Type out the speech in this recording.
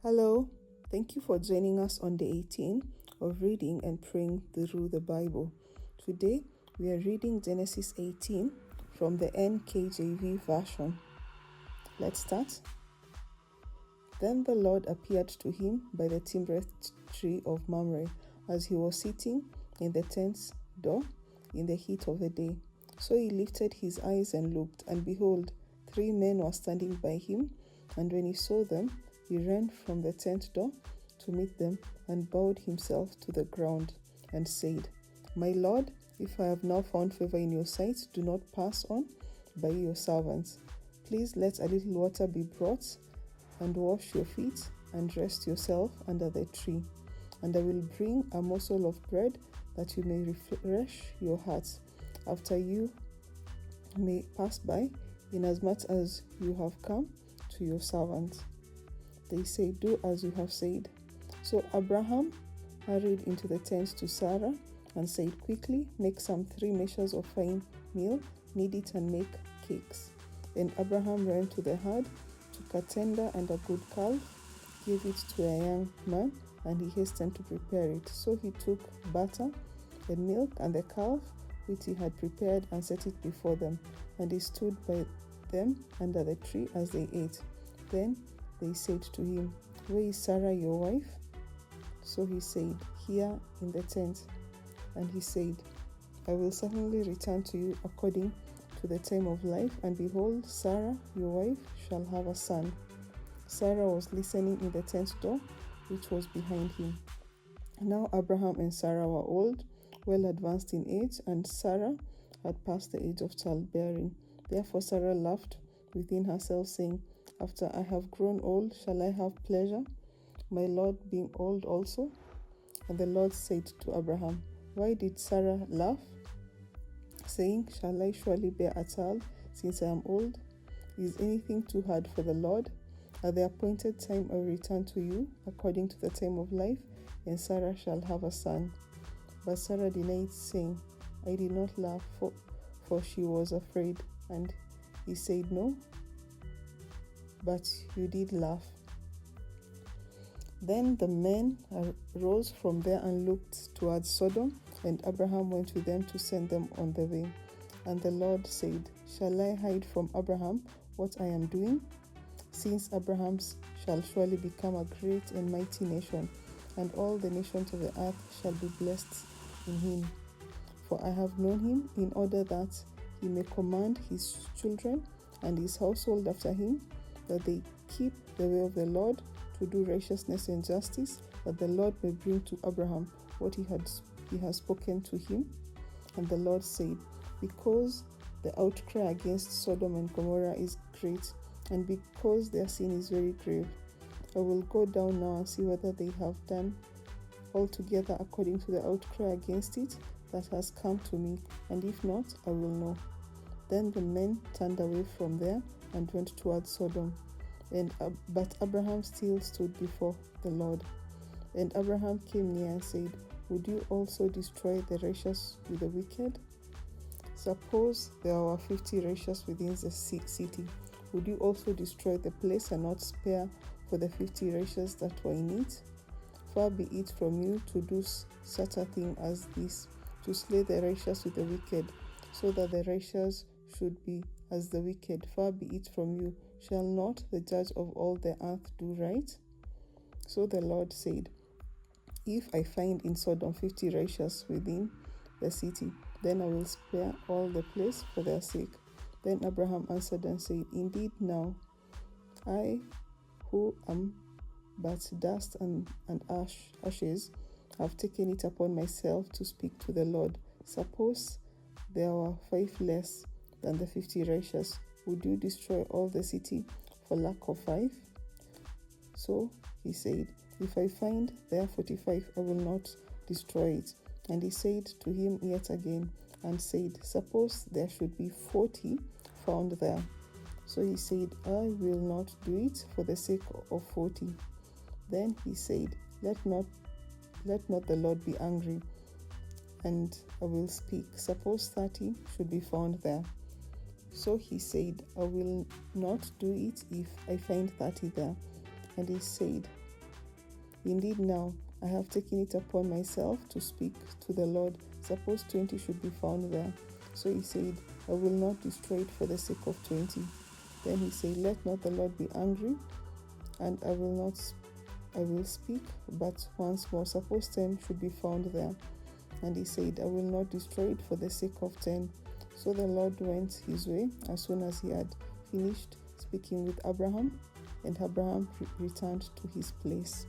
Hello, thank you for joining us on day 18 of reading and praying through the Bible. Today we are reading Genesis 18 from the NKJV version. Let's start. Then the Lord appeared to him by the terebinth tree of Mamre as he was sitting in the tent's door in the heat of the day. So he lifted his eyes and looked, and behold, 3 men were standing by him. And when he saw them, he ran from the tent door to meet them and bowed himself to the ground and said, My Lord, if I have now found favor in your sight, do not pass on by your servants. Please let a little water be brought and wash your feet and rest yourself under the tree. And I will bring a morsel of bread that you may refresh your hearts after you may pass by, inasmuch as you have come to your servant. They say, Do as you have said. So Abraham hurried into the tent to Sarah and said, Quickly make some 3 measures of fine meal, knead it and make cakes. Then Abraham ran to the herd, took a tender and a good calf, gave it to a young man, and he hastened to prepare it. So he took butter and milk and the calf which he had prepared and set it before them. And he stood by them under the tree as they ate. Then they said to him, Where is Sarah your wife? So he said, Here in the tent. And he said, I will certainly return to you according to the time of life, and behold, Sarah your wife shall have a son. Sarah was listening in the tent door, which was behind him. Now Abraham and Sarah were old, well advanced in age, and Sarah had passed the age of childbearing. Therefore Sarah laughed within herself, saying, After I have grown old, shall I have pleasure, my Lord being old also? And the Lord said to Abraham, Why did Sarah laugh, saying, Shall I surely bear a child, since I am old? Is anything too hard for the Lord? At the appointed time I will return to you, according to the time of life, and Sarah shall have a son. But Sarah denied, saying, I did not laugh, for she was afraid. And he said, No, but you did laugh. Then the men arose from there and looked towards Sodom, and Abraham went with them to send them on the way. And the Lord said, Shall I hide from Abraham what I am doing? Since Abraham shall surely become a great and mighty nation, and all the nations of the earth shall be blessed in him. For I have known him in order that he may command his children and his household after him, that they keep the way of the Lord, to do righteousness and justice, that the Lord may bring to Abraham what he has spoken to him. And the Lord said, Because the outcry against Sodom and Gomorrah is great, and because their sin is very grave, I will go down now and see whether they have done altogether according to the outcry against it that has come to me, and if not, I will know. Then the men turned away from there and went towards Sodom. But Abraham still stood before the Lord. And Abraham came near and said, Would you also destroy the righteous with the wicked? Suppose there were 50 righteous within the city. Would you also destroy the place and not spare for the 50 righteous that were in it? Far be it from you to do such a thing as this, to slay the righteous with the wicked, so that the righteous should be as the wicked. Far be it from you. Shall not the judge of all the earth do right? So the Lord said, If I find in Sodom 50 righteous within the city, then I will spare all the place for their sake. Then Abraham answered and said, Indeed now, I who am but dust and ashes have taken it upon myself to speak to the Lord. Suppose there were 5 less than the 50 righteous. Would you destroy all the city for lack of 5? So he said, If I find there 45, I will not destroy it. And he said to him yet again, and said, Suppose there should be 40 found there. So he said, I will not do it for the sake of 40. Then he said, Let not the Lord be angry, and I will speak. Suppose 30 should be found there. So he said, I will not do it if I find 30 there. And he said, Indeed, now I have taken it upon myself to speak to the Lord. Suppose 20 should be found there. So he said, I will not destroy it for the sake of 20. Then he said, let not the Lord be angry, and I will speak, but once more, suppose 10 should be found there. And he said, I will not destroy it for the sake of 10. So the Lord went his way as soon as he had finished speaking with Abraham, and Abraham returned to his place.